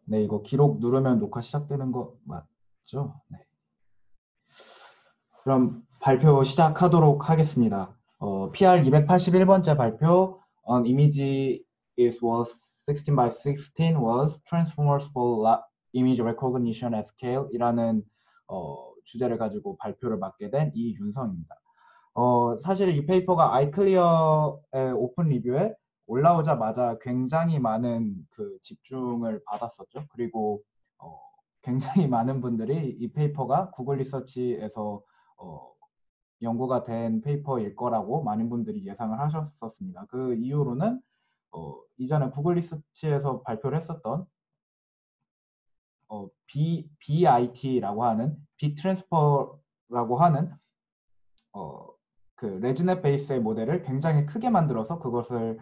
네, 이거 기록 누르면 녹화 시작되는 거 맞죠? 네. 그럼 발표 시작하도록 하겠습니다. PR 281번째 발표 on image is was 16 by 16 was transformers for image recognition at scale 이라는 주제를 가지고 발표를 맡게 된 이윤성입니다. 사실 이 페이퍼가 아이클리어의 오픈 리뷰에 올라오자마자 굉장히 많은 그 집중을 받았었죠. 그리고 어, 굉장히 많은 분들이 이 페이퍼가 구글 리서치에서 어, 연구가 된 페이퍼일 거라고 많은 분들이 예상을 하셨었습니다. 그 이유로는 이전에 구글 리서치에서 발표를 했었던 BIT라고 하는 빅 트랜스퍼라고 하는 그 레지넷 베이스의 모델을 굉장히 크게 만들어서 그것을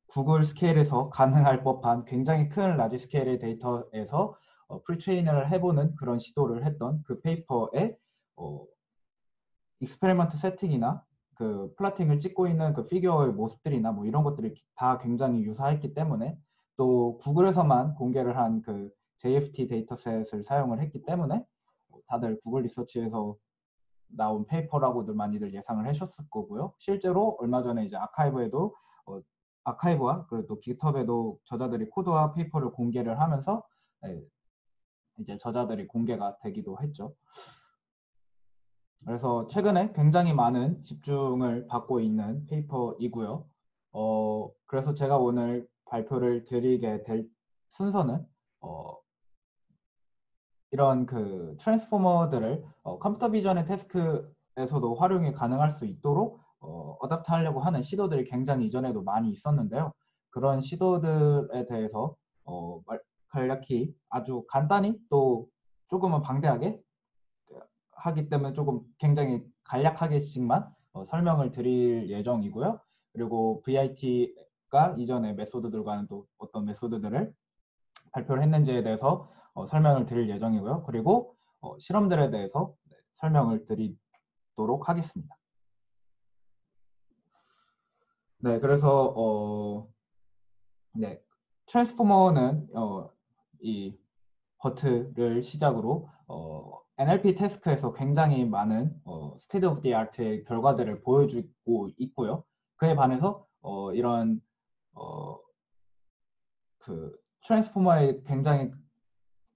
구글 스케일에서 가능할 법한 굉장히 큰 라지 스케일의 데이터에서 프리트레이닝을 해보는 그런 시도를 했던 그 페이퍼의 익스페리먼트 세팅이나 그 플라팅을 찍고 있는 그 피규어의 모습들이나 뭐 이런 것들이 다 굉장히 유사했기 때문에 또 구글에서만 공개를 한 그 JFT 데이터셋을 사용을 했기 때문에 다들 구글 리서치에서 나온 페이퍼라고들 많이들 예상을 하셨을 거고요. 실제로 얼마 전에 이제 아카이브에도 아카이브와 그리고 또 깃허브에도 저자들이 코드와 페이퍼를 공개를 하면서 이제 저자들이 공개가 되기도 했죠. 그래서 최근에 굉장히 많은 집중을 받고 있는 페이퍼이고요. 그래서 제가 오늘 발표를 드리게 될 순서는 이런 그 트랜스포머들을 컴퓨터 비전의 태스크에서도 활용이 가능할 수 있도록 어답트 하려고 하는 시도들이 굉장히 이전에도 많이 있었는데요. 그런 시도들에 대해서 간략히 아주 간단히 또 조금은 방대하게 하기 때문에 조금 굉장히 간략하게씩만 설명을 드릴 예정이고요. 그리고 VIT가 이전의 메소드들과는 또 어떤 메소드들을 발표를 했는지에 대해서 설명을 드릴 예정이고요. 그리고 실험들에 대해서 설명을 드리도록 하겠습니다. 네, 그래서 네, 트랜스포머는 이 버트를 시작으로 NLP 태스크에서 굉장히 많은 스테이트 오브 디 아트의 결과들을 보여주고 있고요. 그에 반해서 이런 그 트랜스포머의 굉장히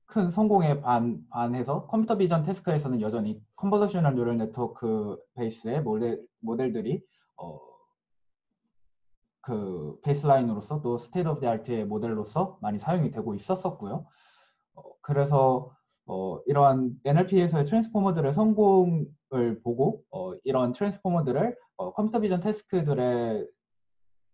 큰 성공에 반해서 컴퓨터 비전 태스크에서는 여전히 컨버저셔널 뉴럴 네트워크 베이스의 모델들이 그 베이스라인으로서 또 스테이트 오브 디 아트의 모델로서 많이 사용이 되고 있었고요. 그래서 이러한 NLP에서의 트랜스포머들의 성공을 보고 이런 트랜스포머들을 컴퓨터 비전 태스크들에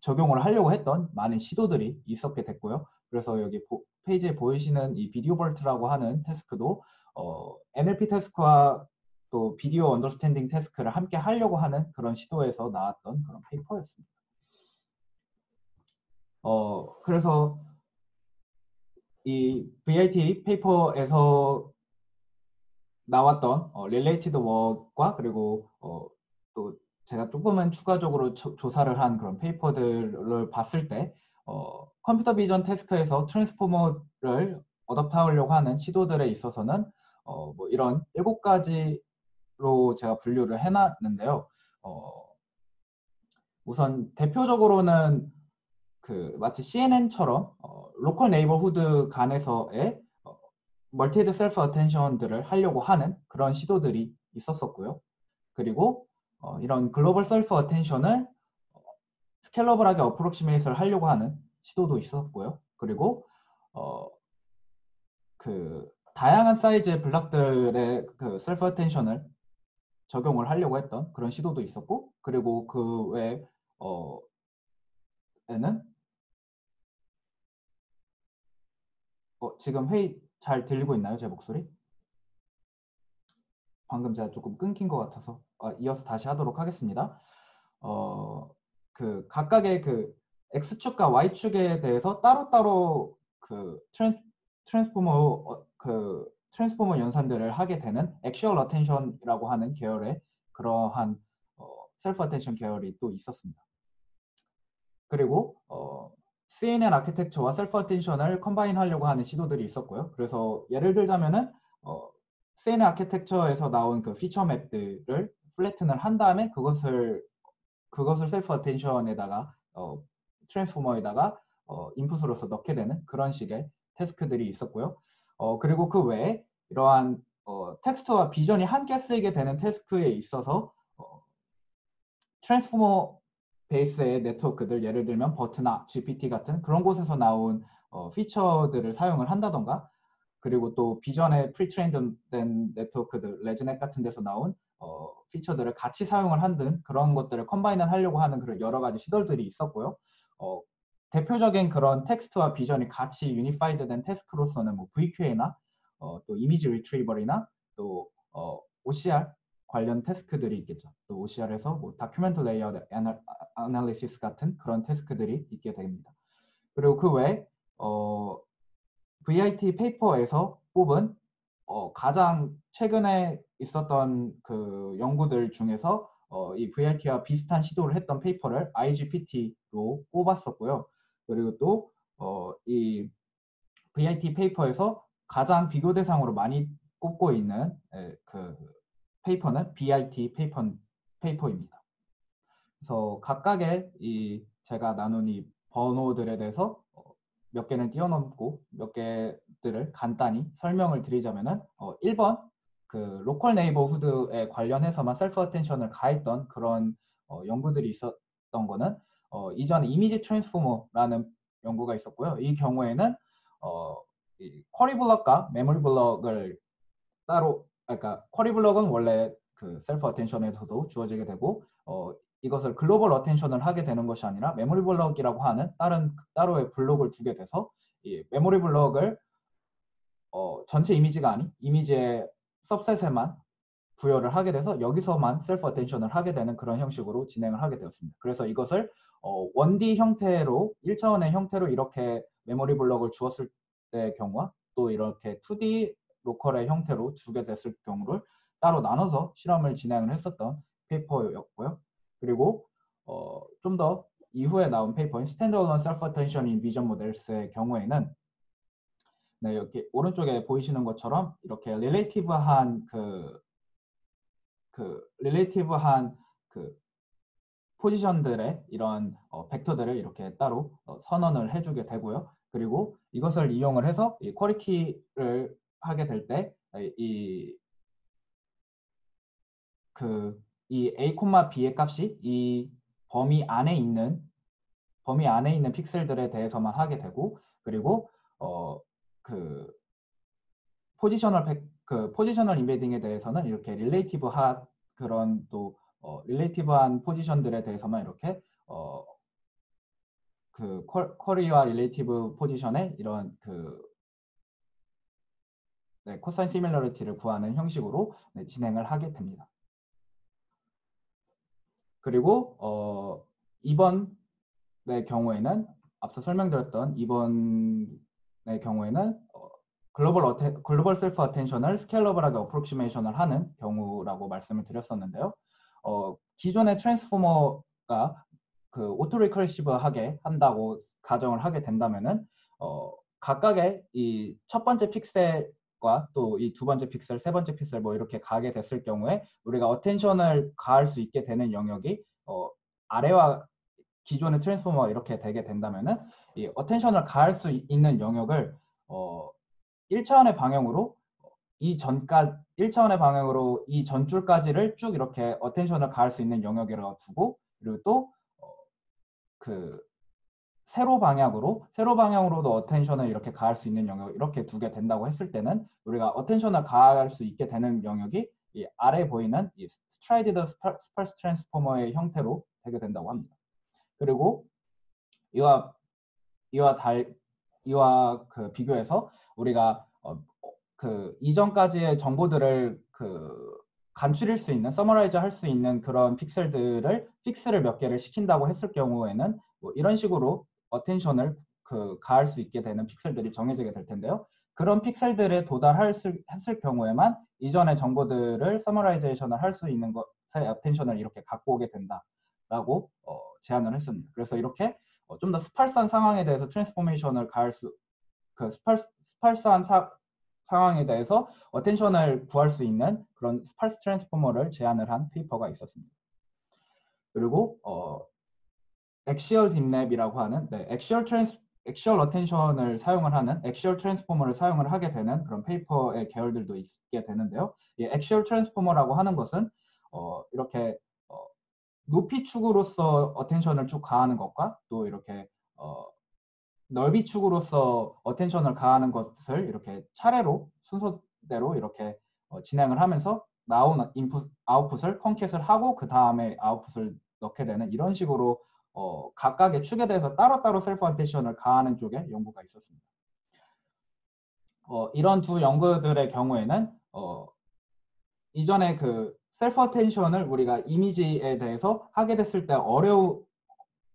적용을 하려고 했던 많은 시도들이 있었게 됐고요. 그래서 여기 페이지에 보이시는 이 비디오 볼트라고 하는 태스크도 NLP 태스크와 또 비디오 언더스탠딩 태스크를 함께 하려고 하는 그런 시도에서 나왔던 그런 페이퍼였습니다. 그래서 이 VIT 페이퍼에서 나왔던 related work과 그리고 또 제가 조금은 추가적으로 조사를 한 그런 페이퍼들을 봤을 때 컴퓨터 비전 태스크에서 트랜스포머를 어댑트하려고 하는 시도들에 있어서는 뭐 이런 7가지로 제가 분류를 해놨는데요. 우선 대표적으로는 그 마치 CNN처럼 로컬 네이버후드 간에서의 멀티헤드 셀프 어텐션들을 하려고 하는 그런 시도들이 있었었고요. 그리고 이런 글로벌 셀프 어텐션을 스케일러블하게 어프로치메이트를 하려고 하는 시도도 있었고요. 그리고 그 다양한 사이즈의 블락들의 그 셀프 어텐션을 적용을 하려고 했던 그런 시도도 있었고, 그리고 그 외에는 지금 회의 잘 들리고 있나요? 제 목소리? 방금 제가 조금 끊긴 것 같아서 이어서 다시 하도록 하겠습니다. 그 각각의 그 X축과 Y축에 대해서 따로따로 그 트랜스포머 연산들을 하게 되는 액츄얼 어텐션이라고 하는 계열의 그러한 셀프 어텐션 계열이 또 있었습니다. 그리고 CNN 아키텍처와 셀프 어텐션을 컴바인 하려고 하는 시도들이 있었고요. 그래서 예를 들자면은 CNN 아키텍처에서 나온 그 피처 맵들을 플래튼을 한 다음에 그것을 셀프 어텐션에다가 트랜스포머에다가 인풋으로서 넣게 되는 그런 식의 태스크들이 있었고요. 그리고 그 외에 이러한 텍스트와 비전이 함께 쓰이게 되는 태스크에 있어서 트랜스포머 베이스의 네트워크들, 예를 들면 버트나 GPT 같은 그런 곳에서 나온 피처들을 사용을 한다던가, 그리고 또 비전에 프리트레인된 네트워크들, 레즈넷 같은 데서 나온 피처들을 같이 사용을 하는 그런 것들을 컴바인을 하려고 하는 그런 여러 가지 시도들이 있었고요. 대표적인 그런 텍스트와 비전이 같이 유니파이드 된 태스크로서는 뭐 VQA나 또 이미지 리트리버리나 또 OCR 관련 태스크들이 있겠죠. 또 OCR에서 뭐 다큐멘트 레이아웃 애널리시스 같은 그런 태스크들이 있게 됩니다. 그리고 그 외에 VIT 페이퍼에서 뽑은 가장 최근에 있었던 그 연구들 중에서 이 VIT와 비슷한 시도를 했던 페이퍼를 IGPT로 뽑았었고요. 그리고 또 이 VIT 페이퍼에서 가장 비교 대상으로 많이 꼽고 있는 그 페이퍼는 BIT 페이퍼입니다. 그래서 각각의 이 제가 나눈 이 번호들에 대해서 몇 개는 뛰어넘고 몇 개들을 간단히 설명을 드리자면은 1번 그 로컬 네이버후드에 관련해서만 셀프 어텐션을 가했던 그런 연구들이 있었던 거는 이전에 이미지 트랜스포머라는 연구가 있었고요. 이 경우에는 이 쿼리 블럭과 메모리 블럭을 따로, 그러니까 쿼리 블럭은 원래 그 셀프 어텐션에서도 주어지게 되고 이것을 글로벌 어텐션을 하게 되는 것이 아니라 메모리 블럭이라고 하는 따로의 블록을 두게 돼서 이 메모리 블럭을 전체 이미지가 아닌 이미지의 सब셋에만 부여를 하게 돼서 여기서만 셀프 어텐션을 하게 되는 그런 형식으로 진행을 하게 되었습니다. 그래서 이것을 1D 형태로 1차원의 형태로 이렇게 메모리 블럭을 주었을 때의 경우와 또 이렇게 2D 로컬의 형태로 주게 됐을 경우를 따로 나눠서 실험을 진행을 했었던 페이퍼였고요. 그리고 좀 더 이후에 나온 페이퍼인 스탠드얼론 셀프 어텐션 인 비전 모델스의 경우에는 네, 이렇게 오른쪽에 보이시는 것처럼 이렇게 릴레이티브한 릴레이티브한 그 포지션들의 이런 벡터들을 이렇게 따로 선언을 해주게 되고요. 그리고 이것을 이용을 해서 이 쿼리키를 하게 될 때 이 A, B의 값이 이 범위 안에 있는 픽셀들에 대해서만 하게 되고, 그리고 그 포지셔널 인베딩에 대해서는 이렇게 릴레이티브한 그런 또 릴레이티브한 포지션들에 대해서만 이렇게 그 쿼리와 릴레이티브 포지션의 이런 코사인 시밀러리티를 구하는 형식으로 진행을 하게 됩니다. 그리고 이번의 경우에는 앞서 설명드렸던 이번의 경우에는 글로벌 셀프 어텐션을 스케일러블하게 어프로키메이션을 하는 경우라고 말씀을 드렸었는데요. 기존의 트랜스포머가 그 오토 리커시브하게 한다고 가정을 하게 된다면은 각각의 이 첫 번째 픽셀과 또 이 두 번째 픽셀, 세 번째 픽셀 뭐 이렇게 가게 됐을 경우에 우리가 어텐션을 가할 수 있게 되는 영역이 아래와 기존의 트랜스포머가 이렇게 되게 된다면은 이 어텐션을 가할 수 있는 영역을 1차원의 방향으로 이 전줄까지를 쭉 이렇게 어텐션을 가할 수 있는 영역이라고 두고, 그리고 또 세로 방향으로도 어텐션을 이렇게 가할 수 있는 영역 이렇게 두게 된다고 했을 때는 우리가 어텐션을 가할 수 있게 되는 영역이 이 아래 보이는 이 스트라이디드 스펄스 트랜스포머의 형태로 되게 된다고 합니다. 그리고 이와 비교해서 우리가 이전까지의 정보들을 간추릴 수 있는, 서머라이즈 할 수 있는 그런 픽셀을 몇 개를 시킨다고 했을 경우에는 뭐 이런 식으로 어텐션을 가할 수 있게 되는 픽셀들이 정해지게 될 텐데요. 그런 픽셀들에 했을 경우에만 이전의 정보들을 서머라이제이션을 할 수 있는 것의 어텐션을 이렇게 갖고 오게 된다라고 제안을 했습니다. 그래서 이렇게 좀 더 스팔스한 상황에 대해서 트랜스포메이션을 스팔스한 상황에 대해서 어텐션을 구할 수 있는 그런 스팔스 트랜스포머를 제안을 한 페이퍼가 있었습니다. 그리고 엑시얼 딥랩이라고 하는 엑시얼 어텐션을 사용을 하는 엑시얼 트랜스포머를 사용을 하게 되는 그런 페이퍼의 계열들도 있게 되는데요. 이 엑시얼 트랜스포머라고 하는 것은 이렇게 높이 축으로서 어텐션을 쭉 가하는 것과 또 이렇게 넓이 축으로서 어텐션을 가하는 것을 이렇게 차례로 순서대로 이렇게 진행을 하면서 나온 아웃풋을 컨캣을 하고 그 다음에 아웃풋을 넣게 되는 이런 식으로 각각의 축에 대해서 따로따로 셀프 어텐션을 가하는 쪽에 연구가 있었습니다. 이런 두 연구들의 경우에는 이전에 그 셀프 어텐션을 우리가 이미지에 대해서 하게 됐을 때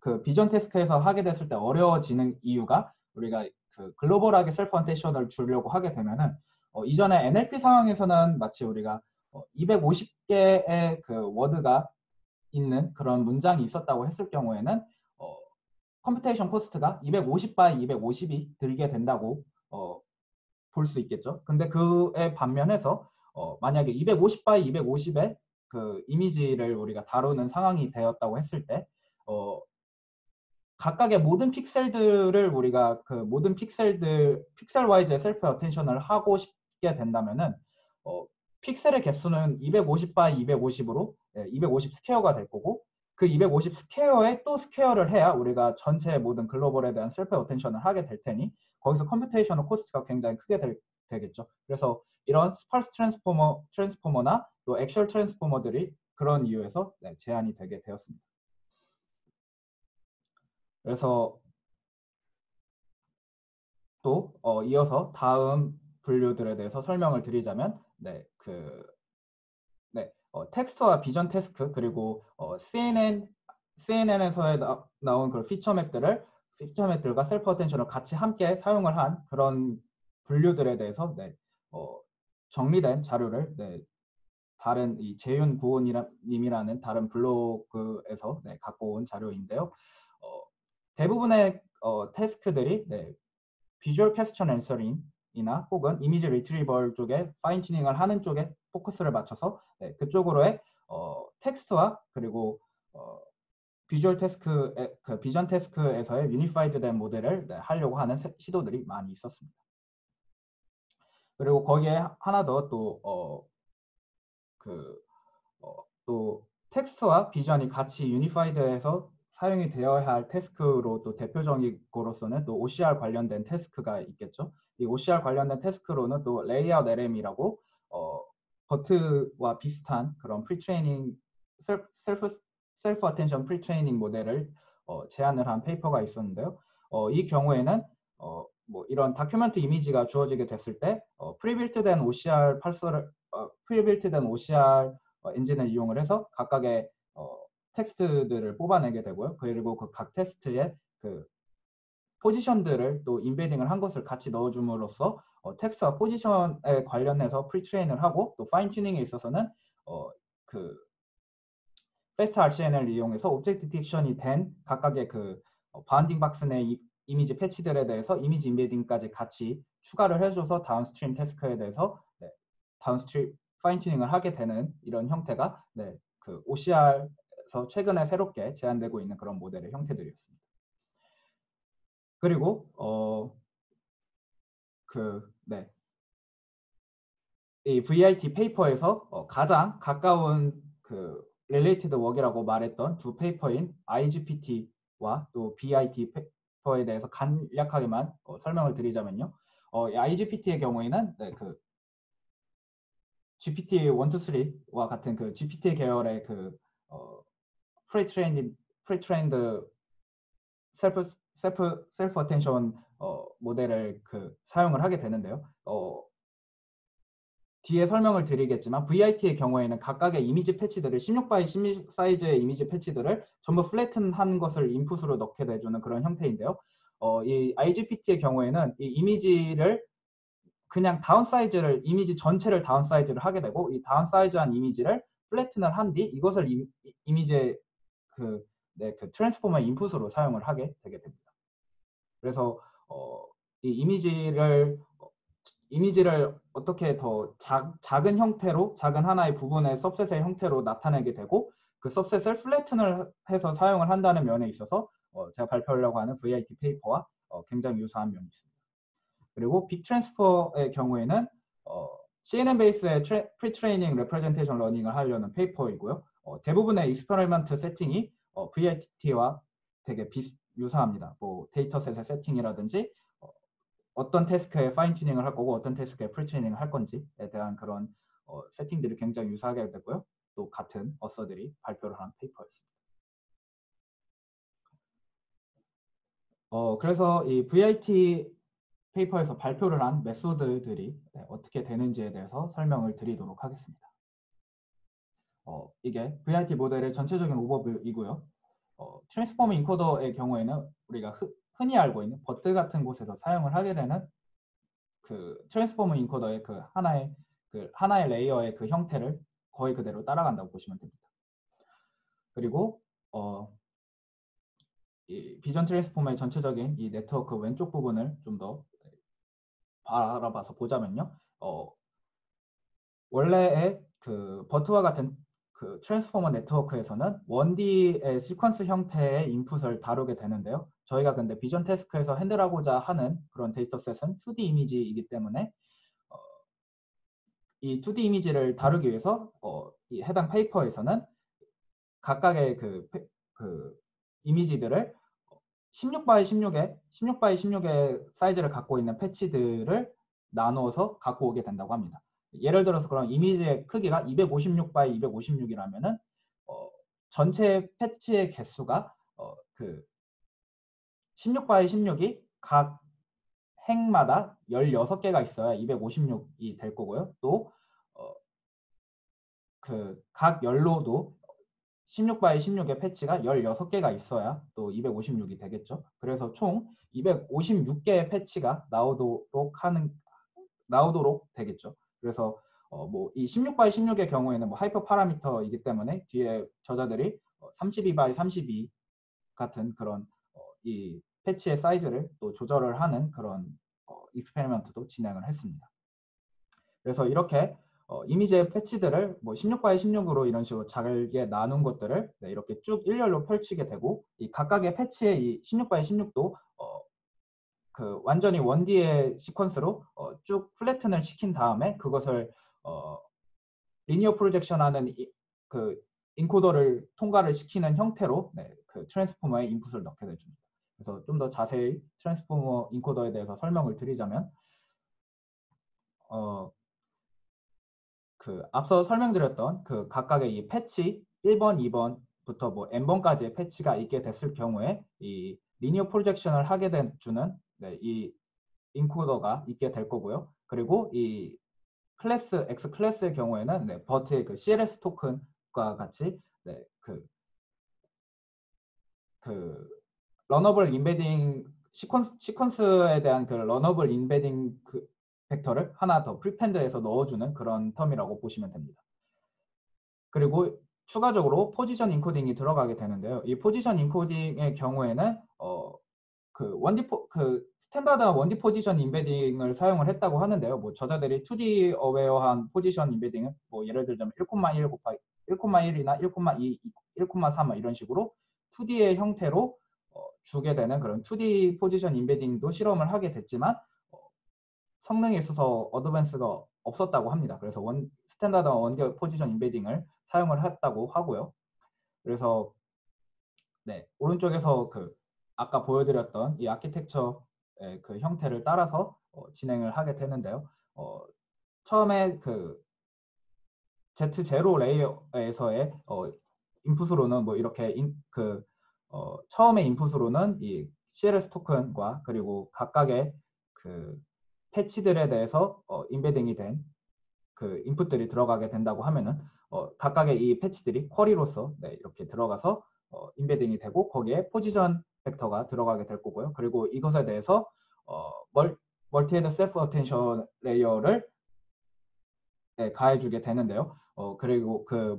그 비전 태스크에서 하게 됐을 때 어려워지는 이유가 우리가 그 글로벌하게 셀프 어텐션을 주려고 하게 되면은 이전에 NLP 상황에서는 마치 우리가 250개의 그 워드가 있는 그런 문장이 있었다고 했을 경우에는 컴퓨테이션 코스트가 250 by 250이 들게 된다고 볼 수 있겠죠. 근데 그에 반면에서 만약에 250 by 250의 그 이미지를 우리가 다루는 상황이 되었다고 했을 때 각각의 모든 픽셀들을 우리가 그 모든 픽셀 와이즈의 셀프 어텐션을 하고 싶게 된다면은 픽셀의 개수는 250 by 250으로 250 스퀘어가 될 거고 그 250 스퀘어에 또 스퀘어를 해야 우리가 전체 모든 글로벌에 대한 셀프 어텐션을 하게 될 테니 거기서 컴퓨테이셔널 코스트가 굉장히 크게 되겠죠. 그래서 이런 스팔스 트랜스포머나 또 액츄얼 트랜스포머들이 그런 이유에서 제한이 되게 되었습니다. 그래서 또 이어서 다음 분류들에 대해서 설명을 드리자면 텍스트와 비전 태스크 그리고 CNN에서 나온 그런 피처 맵들과 셀프 어텐션을 같이 함께 사용을 한 그런 분류들에 대해서 정리된 자료를 다른 이 재윤 구호님이라는 다른 블로그에서 갖고 온 자료인데요. 대부분의 태스크들이 비주얼 퀘스천 앤서링이나 혹은 이미지 리트리벌 쪽에 파인 튜닝을 하는 쪽에 포커스를 맞춰서 그쪽으로의 텍스트와 그리고 비주얼 태스크, 그 비전 태스크에서의 유니파이드 된 모델을 하려고 하는 시도들이 많이 있었습니다. 그리고 거기에 하나 더 또 텍스트와 비전이 같이 유니파이드해서 사용이 되어야 할 태스크로 또 대표적으로서는 또 OCR 관련된 태스크가 있겠죠. 이 OCR 관련된 태스크로는 또 레이아웃 LM이라고 버트와 비슷한 그런 프리트레이닝 셀프 어텐션 프리트레이닝 모델을 제안을 한 페이퍼가 있었는데요. 이 경우에는 뭐 이런 다큐멘트 이미지가 주어지게 됐을 때 프리빌트된 OCR 프리빌트된 OCR 엔진을 이용을 해서 각각의 텍스트들을 뽑아내게 되고요. 그리고 그 각 텍스트의 그 포지션들을 또 인베딩을 한 것을 같이 넣어줌으로써 텍스트와 포지션에 관련해서 프리트레인을 하고 또 파인 튜닝에 있어서는 그 패스트 RCN을 이용해서 오브젝트 디텍션이 된 각각의 그 바운딩 박스 내 이미지 패치들에 대해서 이미지 인베딩까지 같이 추가를 해줘서 다운스트림 태스크에 대해서 다운스트림 파인 튜닝을 하게 되는 이런 형태가 그 OCR에서 최근에 새롭게 제안되고 있는 그런 모델의 형태들이었습니다. 그리고 이 VIT 페이퍼에서 가장 가까운 그 related work이라고 말했던 두 페이퍼인 IGPT와 또 BIT 페이퍼에 대해서 간략하게만 설명을 드리자면요. IGPT의 경우에는 그 GPT 1, 2, 3와 같은 그 GPT 계열의 그 프리트레인드 셀프 어텐션 모델을 사용을 하게 되는데요. 뒤에 설명을 드리겠지만 VIT의 경우에는 각각의 이미지 패치들을 16by 16 사이즈의 이미지 패치들을 전부 플래튼한 것을 인풋으로 넣게 돼주는 그런 형태인데요. 이 IGPT의 경우에는 이 이미지를 그냥 다운사이즈를 이미지 전체를 다운사이즈를 하게 되고 이 다운사이즈한 이미지를 플래튼을 한 뒤 이것을 이미지의 그 네, 그 트랜스포머 인풋으로 사용을 하게 되게 됩니다. 그래서 이 이미지를 어떻게 더 작은 형태로, 작은 하나의 부분의 서브셋의 형태로 나타내게 되고, 그 서브셋을 플래튼을 해서 사용을 한다는 면에 있어서 제가 발표하려고 하는 VIT 페이퍼와 굉장히 유사한 면이 있습니다. 그리고 빅 트랜스퍼의 경우에는 CNN 베이스의 프리트레이닝 레프레젠테이션 러닝을 하려는 페이퍼이고요. 대부분의 익스페리먼트 세팅이 VIT와 되게 유사합니다. 뭐 데이터셋의 세팅이라든지 어떤 태스크에 파인 튜닝을 할 거고 어떤 태스크에 프리트레이닝을 할 건지에 대한 그런 세팅들이 굉장히 유사하게 되고요. 또 같은 어서들이 발표를 한 페이퍼였습니다. 그래서 이 VIT 페이퍼에서 발표를 한 메소드들이 어떻게 되는지에 대해서 설명을 드리도록 하겠습니다. 이게 VIT 모델의 전체적인 오버뷰이고요. 트랜스포머 인코더의 경우에는 우리가 흔히 알고 있는 버트 같은 곳에서 사용을 하게 되는 그 트랜스포머 인코더의 그 하나의 레이어의 그 형태를 거의 그대로 따라간다고 보시면 됩니다. 그리고 이 비전 트랜스포머의 전체적인 이 네트워크 왼쪽 부분을 좀 더 바라봐서 보자면요. 원래의 그 버트와 같은 그 트랜스포머 네트워크에서는 1D의 시퀀스 형태의 인풋을 다루게 되는데요. 저희가 근데 비전 태스크에서 핸들하고자 하는 그런 데이터셋은 2D 이미지이기 때문에 이 2D 이미지를 다루기 위해서 이 해당 페이퍼에서는 각각의 그 이미지들을 16x16의 사이즈를 갖고 있는 패치들을 나누어서 갖고 오게 된다고 합니다. 예를 들어서 그런 이미지의 크기가 256x256이라면은 전체 패치의 개수가 그 16x16이 각 행마다 16개가 있어야 256이 될 거고요. 또 그 각 열로도 16x16의 패치가 16개가 있어야 또 256이 되겠죠. 그래서 총 256개의 패치가 나오도록 되겠죠. 그래서 뭐 이 16x16의 경우에는 뭐 하이퍼 파라미터이기 때문에 뒤에 저자들이 32x32 같은 그런 이 패치의 사이즈를 또 조절을 하는 그런 익스페리먼트도 진행을 했습니다. 그래서 이렇게 이미지의 패치들을 뭐 16x16으로 이런 식으로 잘게 나눈 것들을 이렇게 쭉 일렬로 펼치게 되고 이 각각의 패치의 이 16x16도 그 완전히 1D의 시퀀스로 쭉 플래튼을 시킨 다음에 그것을 리니어 프로젝션하는 그 인코더를 통과를 시키는 형태로 그 트랜스포머에 인풋을 넣게 해줍니다. 그래서 좀 더 자세히 트랜스포머 인코더에 대해서 설명을 드리자면 그 앞서 설명드렸던 그 각각의 이 패치 1번, 2번부터 뭐 n번까지의 패치가 있게 됐을 경우에 이 리니어 프로젝션을 하게 주는 이 인코더가 있게 될 거고요. 그리고 이 클래스 X 클래스의 경우에는 버트의 그 CLS 토큰과 같이 그 러너블 인베딩 시퀀스에 대한 그 러너블 인베딩 그 벡터를 하나 더 프리펜드에서 넣어주는 그런 텀이라고 보시면 됩니다. 그리고 추가적으로 포지션 인코딩이 들어가게 되는데요. 이 포지션 인코딩의 경우에는 그 스탠다드한 1D 포지션 인베딩을 사용을 했다고 하는데요. 뭐 저자들이 2D 어웨어한 포지션 인베딩은 뭐 예를 들자면 1,1 곱하기 1,1이나 1,2, 1,3 이런 식으로 2D의 형태로 주게 되는 그런 2D 포지션 인베딩도 실험을 하게 됐지만 성능에 있어서 어드밴스가 없었다고 합니다. 그래서 스탠다드 1D 포지션 인베딩을 사용을 했다고 하고요. 그래서 오른쪽에서 그 아까 보여드렸던 이 아키텍처의 그 형태를 따라서 진행을 하게 되는데요. 처음에 그 Z0 레이어에서의 인풋으로는 뭐 이렇게 처음에 인풋으로는 이 CLS 토큰과 그리고 각각의 그 패치들에 대해서 인베딩이 된 그 인풋들이 들어가게 된다고 하면은 각각의 이 패치들이 쿼리로서 이렇게 들어가서 인베딩이 되고 거기에 포지션 벡터가 들어가게 될 거고요. 그리고 이것에 대해서 멀티헤드 셀프 어텐션 레이어를 가해주게 되는데요. 그리고 그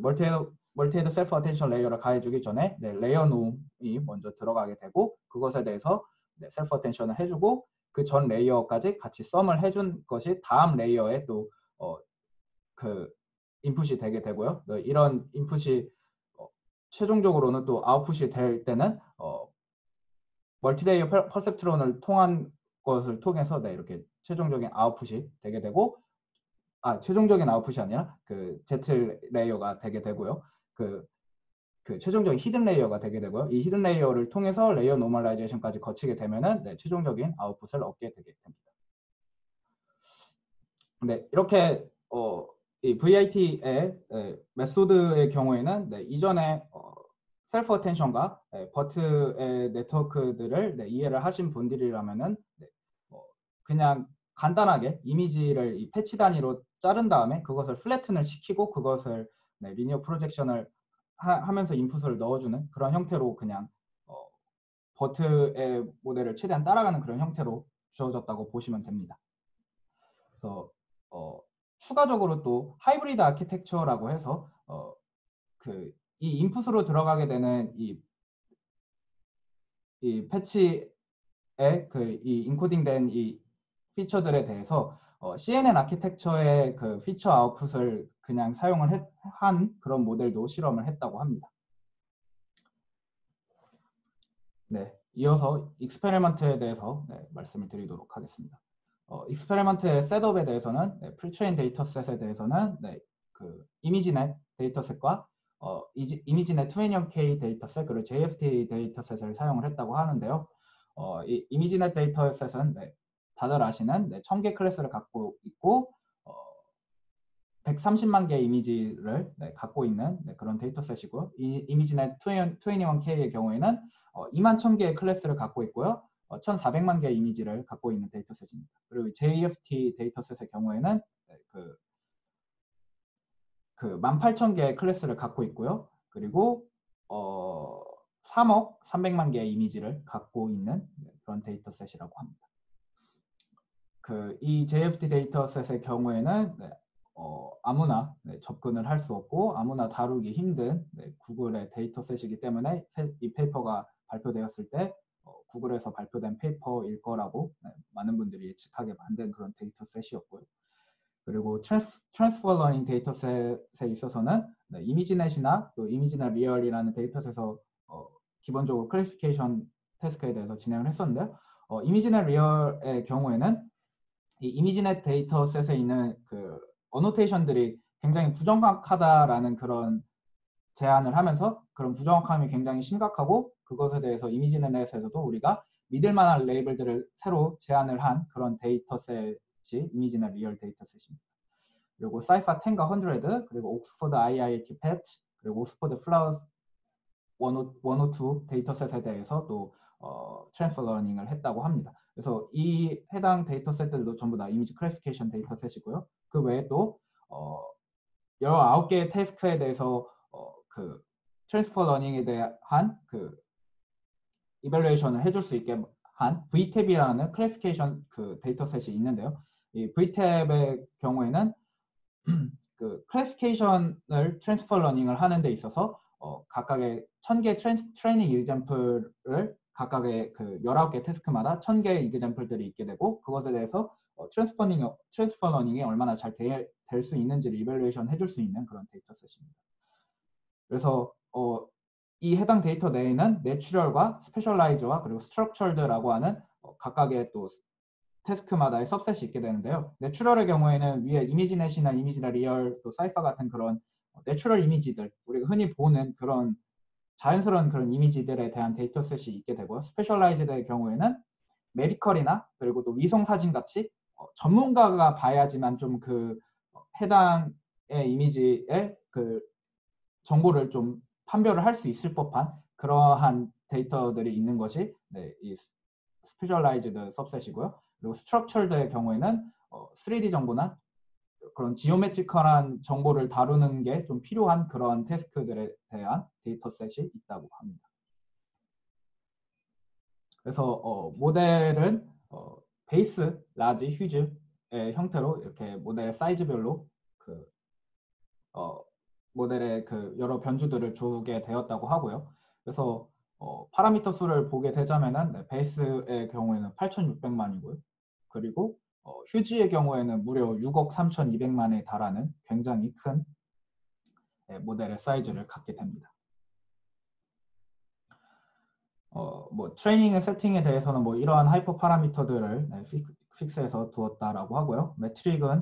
멀티헤드 셀프 어텐션 레이어를 가해주기 전에 레이어 놈이 먼저 들어가게 되고 그것에 대해서 셀프 어텐션을 해주고 그 전 레이어까지 같이 썸을 해준 것이 다음 레이어에 또 그 인풋이 되게 되고요. 이런 인풋이 최종적으로는 또 아웃풋이 될 때는 멀티레이어 퍼셉트론을 통한 것을 통해서 이렇게 최종적인 아웃풋이 되게 되고 최종적인 아웃풋이 아니라 그 Z 레이어가 되게 되고요. 그 최종적인 히든 레이어가 되게 되고요. 이 히든 레이어를 통해서 레이어 노멀라이제이션까지 거치게 되면은 최종적인 아웃풋을 얻게 되게 됩니다. 네, 이렇게 이 VIT의 메소드의 경우에는 이전에 셀프 어텐션과 버트의 네트워크들을 이해를 하신 분들이라면은 그냥 간단하게 이미지를 이 패치 단위로 자른 다음에 그것을 플래튼을 시키고 그것을 리니어 프로젝션을 하면서 인풋을 넣어주는 그런 형태로 그냥 버트의 모델을 최대한 따라가는 그런 형태로 주어졌다고 보시면 됩니다. 그래서 추가적으로 또 하이브리드 아키텍처라고 해서 이 인풋으로 들어가게 되는 이 패치에 이 인코딩된 이 피처들에 대해서 CNN 아키텍처의 그 피처 아웃풋을 그냥 사용을 한 그런 모델도 실험을 했다고 합니다. 네, 이어서 익스페리먼트에 대해서 말씀을 드리도록 하겠습니다. 익스페리먼트의 셋업에 대해서는 프리트레인 데이터셋에 대해서는 그 이미지넷 데이터셋과 이미지넷 21K 데이터셋 그리고 JFT 데이터셋을 사용을 했다고 하는데요. 이 이미지넷 데이터셋은 다들 아시는 1000개 클래스를 갖고 있고 130만 개의 이미지를 갖고 있는 그런 데이터셋이고요. 이 이미지넷 21K의 경우에는 2만 1000개의 클래스를 갖고 있고요. 1400만 개의 이미지를 갖고 있는 데이터셋입니다. 그리고 JFT 데이터셋의 경우에는 그 18,000개의 클래스를 갖고 있고요. 그리고 3억 300만 개의 이미지를 갖고 있는 그런 데이터셋이라고 합니다. 이 JFT 데이터셋의 경우에는 아무나 접근을 할 수 없고 아무나 다루기 힘든 구글의 데이터셋이기 때문에 이 페이퍼가 발표되었을 때 구글에서 발표된 페이퍼일 거라고 많은 분들이 예측하게 만든 그런 데이터셋이었고요. 그리고 트랜스퍼 러닝 데이터셋에 있어서는 이미지넷이나 또 이미지넷 리얼이라는 데이터셋에서 기본적으로 클래시피케이션 태스크에 대해서 진행을 했었는데요. 이미지넷 리얼의 경우에는 이 이미지넷 데이터셋에 있는 그 어노테이션들이 굉장히 부정확하다라는 그런 제안을 하면서 그런 부정확함이 굉장히 심각하고 그것에 대해서 이미지넷에서도 우리가 믿을 만한 레이블들을 새로 제안을 한 그런 데이터셋이 이미지넷 리얼 데이터셋입니다. 그리고 사이파 10과 100 그리고 옥스퍼드 IIT 패치 그리고 옥스퍼드 플라워스 102 데이터셋에 대해서 또 트랜스퍼 러닝을 했다고 합니다. 그래서 이 해당 데이터셋들도 전부 다 이미지 클래시피케이션 데이터셋이고요. 그 외에 또 19개의 태스크에 대해서 그 트랜스퍼 러닝에 대한 그 이밸루에이션을 해줄 수 있게 한 VTab이라는 클래시피케이션 그 데이터셋이 있는데요. 이 VTab의 경우에는 그 클래시피케이션을 트랜스퍼 러닝을 하는 데 있어서 각각의 1000개 트레이닝 이그젬플을 각각의 그 19개 태스크마다 1000개의 이그젬플들이 있게 되고 그것에 대해서 트랜스퍼 러닝이 얼마나 잘 될 수 있는지를 이밸루에이션 해줄 수 있는 그런 데이터셋입니다. 그래서 이 해당 데이터 내에는 내추럴과 스페셜라이즈와 그리고 스트럭처드라고 하는 각각의 또 태스크마다의 सब셋이 있게 되는데요. 내추럴의 경우에는 위에 이미지넷이나 이미지넷 리얼, 또 사이파 같은 그런 내추럴 이미지들, 우리가 흔히 보는 그런 자연스러운 그런 이미지들에 대한 데이터셋이 있게 되고요. 스페셜라이즈드의 경우에는 메디컬이나 그리고 또 위성 사진 같이 전문가가 봐야지만 좀 그 해당의 이미지의 그 정보를 좀 판별을 할 수 있을 법한 그러한 데이터들이 있는 것이 이 스페셜라이즈드 सब셋이고요. 그리고 스트럭처드의 경우에는 3D 정보나 그런 지오메트리컬한 정보를 다루는 게 좀 필요한 그런 태스크들에 대한 데이터셋이 있다고 합니다. 그래서 모델은 베이스, 라지, 휴즈의 형태로 이렇게 모델 사이즈별로 모델의 그 여러 변주들을 주게 되었다고 하고요. 그래서 파라미터 수를 보게 되자면은 네, 베이스의 경우에는 8,600만이고요. 그리고 휴지의 경우에는 무려 6억 3,200만에 달하는 굉장히 큰 모델의 사이즈를 갖게 됩니다. 뭐 트레이닝의 세팅에 대해서는 뭐 이러한 하이퍼 파라미터들을 픽스해서 두었다라고 하고요. 매트릭은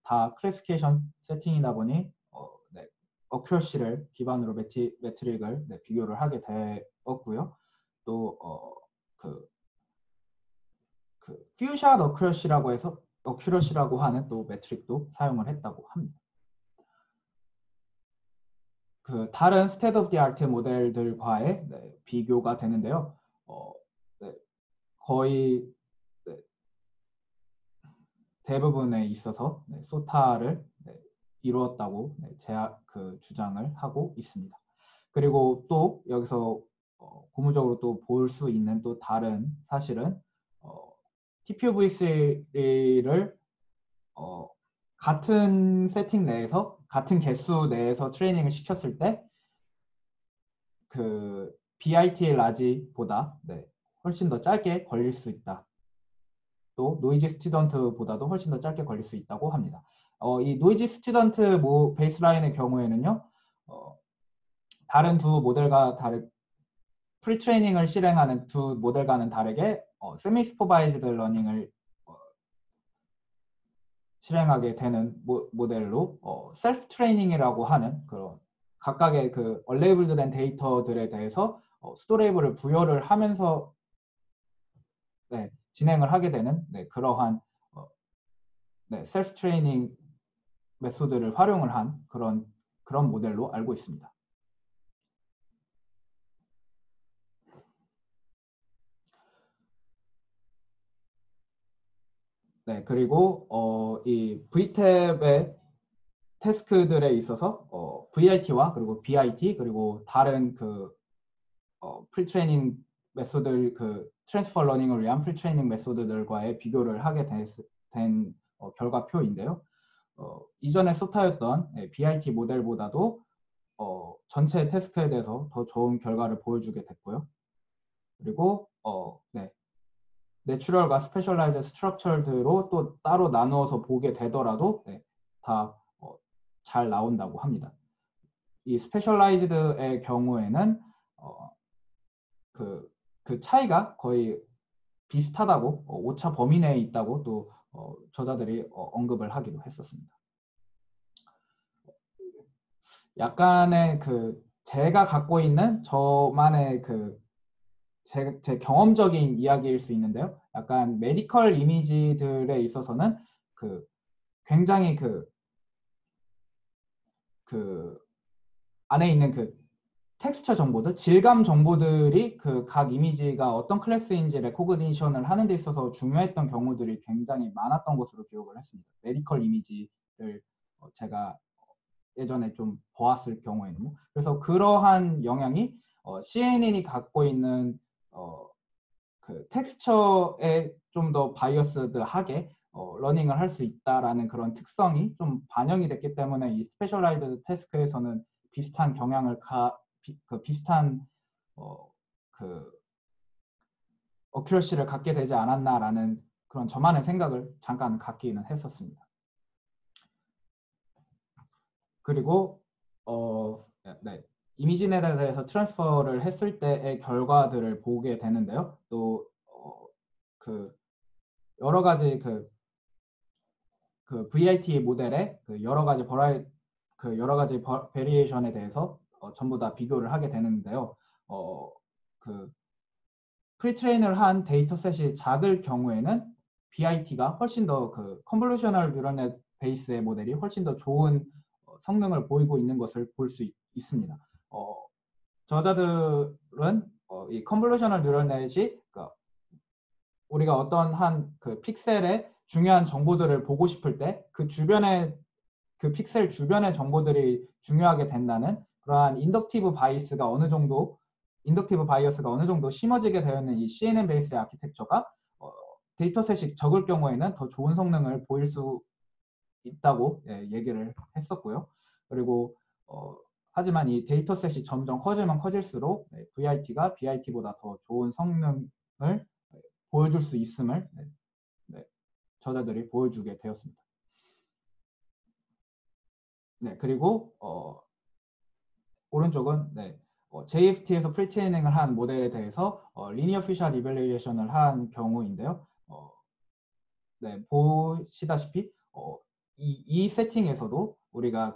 다 클래시피케이션 세팅이다 보니 어큐러시를 기반으로 매트릭을 비교를 하게 되었고요. 또 퓨샷 어큐러시라고 해서 어큐러시라고 하는 또 매트릭도 사용을 했다고 합니다. 그 다른 스테이트 오브 디 아트 모델들과의 비교가 되는데요. 거의 대부분에 있어서 소타를 이루었다고 주장을 하고 있습니다. 그리고 또 여기서 고무적으로 또 볼 수 있는 또 다른 사실은 TPU-V3를 같은 세팅 내에서 같은 개수 내에서 트레이닝을 시켰을 때 그 BIT 라지보다 훨씬 더 짧게 걸릴 수 있다. 또 노이즈 스튜던트보다도 훨씬 더 짧게 걸릴 수 있다고 합니다. 이 노이즈 스튜던트 베이스라인의 경우에는요, 다른 두 모델과 프리트레이닝을 실행하는 두 모델과는 다르게 세미 슈퍼바이즈드 러닝을 실행하게 되는 모델로 셀프 트레이닝이라고 하는 그런 각각의 그 얼레이블드 된 데이터들에 대해서 스토레이블을 부여를 하면서 진행을 하게 되는 그러한 셀프 트레이닝 메소드를 활용을 한 그런 모델로 알고 있습니다. 그리고 이 VTab의 태스크들에 있어서 VIT와 그리고 BIT 그리고 다른 그 프리트레이닝 메소드 트랜스퍼 러닝을 위한 프리트레이닝 메소드들과의 비교를 하게 된 결과표인데요. 이전에 소타였던 BIT 모델보다도 전체 태스크에 대해서 더 좋은 결과를 보여주게 됐고요. 그리고 내추럴과 스페셜라이즈 스트럭처드로 또 따로 나누어서 보게 되더라도 다 잘 나온다고 합니다. 이 스페셜라이즈드의 경우에는 그 차이가 거의 비슷하다고 오차 범위 내에 있다고 또 저자들이 언급을 하기도 했었습니다. 약간의 제가 갖고 있는 저만의 제 경험적인 이야기일 수 있는데요. 약간 메디컬 이미지들에 있어서는 굉장히 안에 있는 텍스처 정보들, 질감 정보들이 각 이미지가 어떤 클래스인지 레코그니션을 하는 데 있어서 중요했던 경우들이 굉장히 많았던 것으로 기억을 했습니다. 메디컬 이미지를 제가 예전에 좀 보았을 경우에는요. 그래서 그러한 영향이 CNN이 갖고 있는 텍스처에 좀 더 바이어스드하게 러닝을 할 수 있다라는 그런 특성이 좀 반영이 됐기 때문에 이 스페셜라이즈드 태스크에서는 비슷한 경향을 비슷한 어큐러시를 갖게 되지 않았나라는 그런 저만의 생각을 잠깐 갖기는 했었습니다. 그리고 이미지넷에 대해서 트랜스퍼를 했을 때의 결과들을 보게 되는데요. 또 여러 가지 VIT 모델의 여러 가지 베리에이션에 대해서 전부 다 비교를 하게 되는데요. 프리트레인을 한 데이터셋이 작을 경우에는 BIT가 훨씬 더 컨볼루셔널 뉴럴넷 베이스의 모델이 훨씬 더 좋은 성능을 보이고 있는 것을 볼 수 있습니다. 저자들은 이 컨볼루셔널 뉴럴넷이 우리가 어떤 한 픽셀의 중요한 정보들을 보고 싶을 때 그 픽셀 주변의 정보들이 중요하게 된다는 그러한 인덕티브 바이어스가 어느 정도 심어지게 되어 있는 이 CNN 베이스의 아키텍처가 데이터셋이 적을 경우에는 더 좋은 성능을 보일 수 있다고 얘기를 했었고요. 그리고 하지만 이 데이터셋이 점점 커지면 커질수록 VIT가 BIT보다 더 좋은 성능을 보여줄 수 있음을 저자들이 보여주게 되었습니다. 그리고 오른쪽은 JFT에서 프리트레이닝을 한 모델에 대해서 리니어 피셜 이밸루에이션을 한 경우인데요. 보시다시피 이 세팅에서도 우리가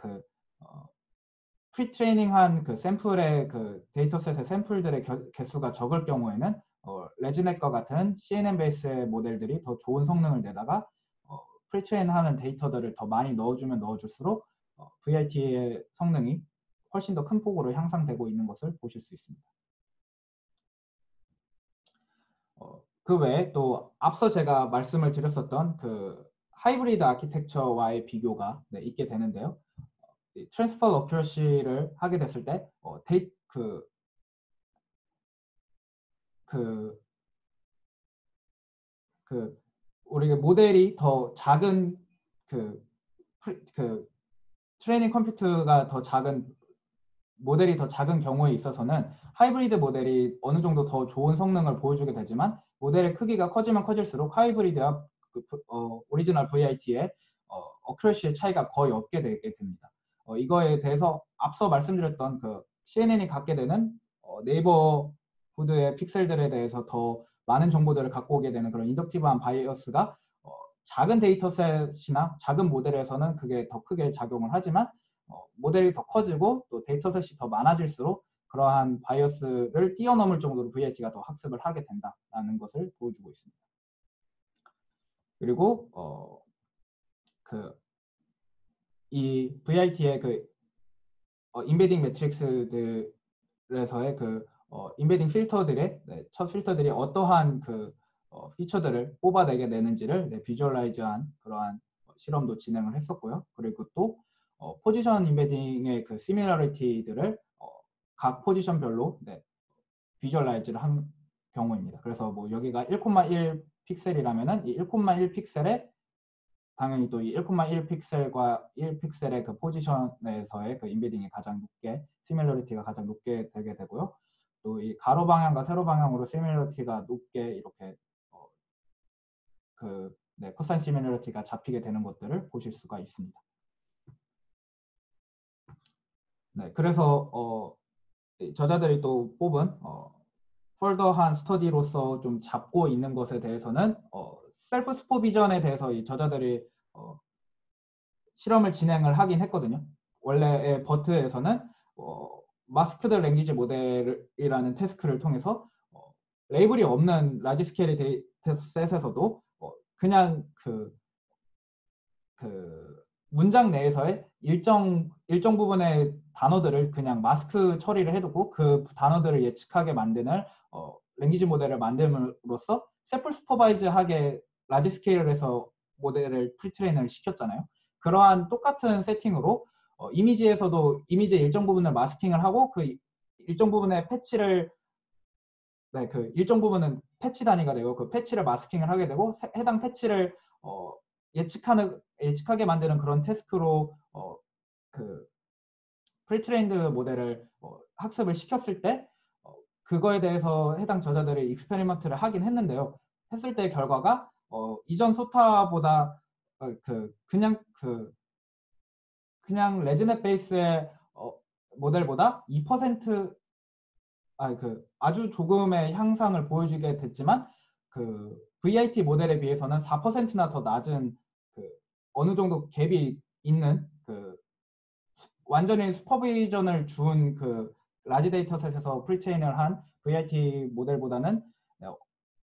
프리트레이닝한 샘플의 데이터셋의 샘플들의 개수가 적을 경우에는 레지넷과 같은 CNN 베이스의 모델들이 더 좋은 성능을 내다가 프리트레인하는 데이터들을 더 많이 넣어주면 넣어줄수록 VIT의 성능이 훨씬 더 큰 폭으로 향상되고 있는 것을 보실 수 있습니다. 그 외에 또 앞서 제가 말씀을 드렸었던 하이브리드 아키텍처와의 비교가 있게 되는데요. 트랜스퍼 어큐러시를 하게 됐을 때 우리가 모델이 더 작은 트레이닝 컴퓨터가 더 작은 모델이 더 작은 경우에 있어서는 하이브리드 모델이 어느 정도 더 좋은 성능을 보여주게 되지만 모델의 크기가 커지면 커질수록 하이브리드와 오리지널 VIT의 어큐러시의 차이가 거의 없게 되게 됩니다. 이거에 대해서 앞서 말씀드렸던 CNN이 갖게 되는 네이버후드의 픽셀들에 대해서 더 많은 정보들을 갖고 오게 되는 그런 인덕티브한 바이어스가 작은 데이터셋이나 작은 모델에서는 그게 더 크게 작용을 하지만 모델이 더 커지고 또 데이터셋이 더 많아질수록 그러한 바이어스를 뛰어넘을 정도로 VIT가 더 학습을 하게 된다는 것을 보여주고 있습니다. 그리고 이 VIT의 인베딩 매트릭스들에서의 인베딩 필터들의 첫 필터들이 어떠한 피처들을 뽑아내게 되는지를 비주얼라이즈한 그러한 실험도 진행을 했었고요. 그리고 또 포지션 인베딩의 시밀러리티들을 각 포지션별로 비주얼라이즈를 한 경우입니다. 그래서 여기가 1,1 픽셀이라면은 이 1,1 픽셀에 당연히 또 이 1,1 픽셀과 1 픽셀의 포지션에서의 인베딩이 가장 높게 시밀러리티가 가장 높게 되게 되고요. 또 이 가로 방향과 세로 방향으로 시밀러리티가 높게 이렇게 코사인 시밀러리티가 잡히게 되는 것들을 보실 수가 있습니다. 그래서 저자들이 또 뽑은 폴더한 스터디로서 좀 잡고 있는 것에 대해서는 셀프 슈퍼비전에 대해서 이 저자들이 실험을 진행을 하긴 했거든요. 원래의 버트에서는 마스크드 랭귀지 모델이라는 태스크를 통해서 레이블이 없는 라지 스케일 데이터셋에서도 그냥 문장 내에서의 일정 부분의 단어들을 그냥 마스크 처리를 해두고 그 단어들을 예측하게 만드는 랭귀지 모델을 만듦으로써 셀프 슈퍼바이즈하게 라지 스케일에서 모델을 프리트레인을 시켰잖아요. 그러한 똑같은 세팅으로 이미지에서도 이미지의 일정 부분을 마스킹을 하고 그 일정 부분의 패치를 일정 부분은 패치 단위가 되고 그 패치를 마스킹을 하게 되고 해당 패치를 예측하게 만드는 그런 태스크로 프리트레인드 모델을 학습을 시켰을 때 그거에 대해서 해당 저자들이 익스페리먼트를 하긴 했는데요. 했을 때 결과가 이전 소타보다 그냥 레지넷 베이스의 모델보다 2% 아주 조금의 향상을 보여주게 됐지만 VIT 모델에 비해서는 4%나 더 낮은 어느 정도 갭이 있는 완전히 슈퍼비전을 준 라지 데이터셋에서 프리트레인을 한 VIT 모델보다는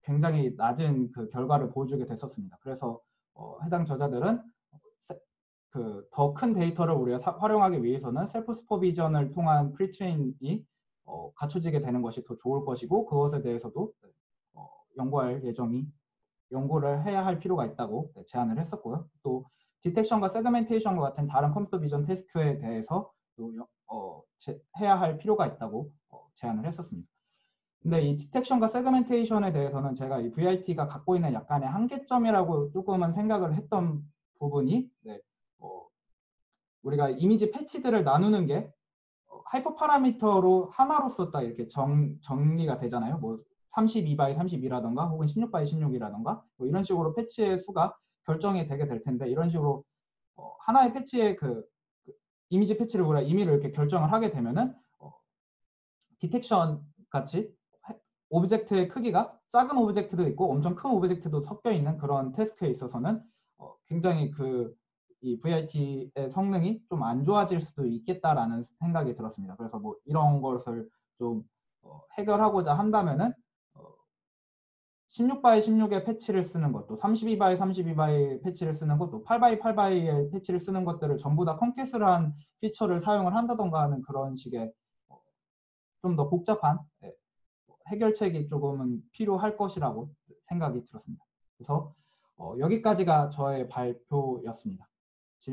굉장히 낮은 결과를 보여주게 됐었습니다. 그래서 해당 저자들은 더 큰 데이터를 우리가 활용하기 위해서는 셀프 슈퍼비전을 통한 프리트레인이 갖춰지게 되는 것이 더 좋을 것이고 그것에 대해서도 연구를 해야 할 필요가 있다고 제안을 했었고요. 또 디텍션과 세그멘테이션과 같은 다른 컴퓨터 비전 태스크에 대해서 해야 할 필요가 있다고 제안을 했었습니다. 근데 이 디텍션과 세그멘테이션에 대해서는 제가 이 VIT가 갖고 있는 약간의 한계점이라고 조금은 생각을 했던 부분이 우리가 이미지 패치들을 나누는 게 하이퍼 파라미터로 하나로 썼다 이렇게 정리가 되잖아요. 뭐 32by 32라던가 혹은 16by 16이라던가 뭐 이런 식으로 패치의 수가 결정이 되게 될 텐데, 이런 식으로 하나의 패치의 그 이미지 패치를 우리가 임의로 이렇게 결정을 하게 되면은 디텍션 같이 오브젝트의 크기가 작은 오브젝트도 있고 엄청 큰 오브젝트도 섞여 있는 그런 태스크에 있어서는 굉장히 이 VIT의 성능이 좀 안 좋아질 수도 있겠다라는 생각이 들었습니다. 그래서 뭐 이런 것을 좀 해결하고자 한다면은 16by 16의 패치를 쓰는 것도, 32by 32by 패치를 쓰는 것도, 8by 8by의 패치를 쓰는 것들을 전부 다 컨캐슬한 피처를 사용을 한다던가 하는 그런 식의 좀 더 복잡한 해결책이 조금은 필요할 것이라고 생각이 들었습니다. 그래서 여기까지가 저의 발표였습니다.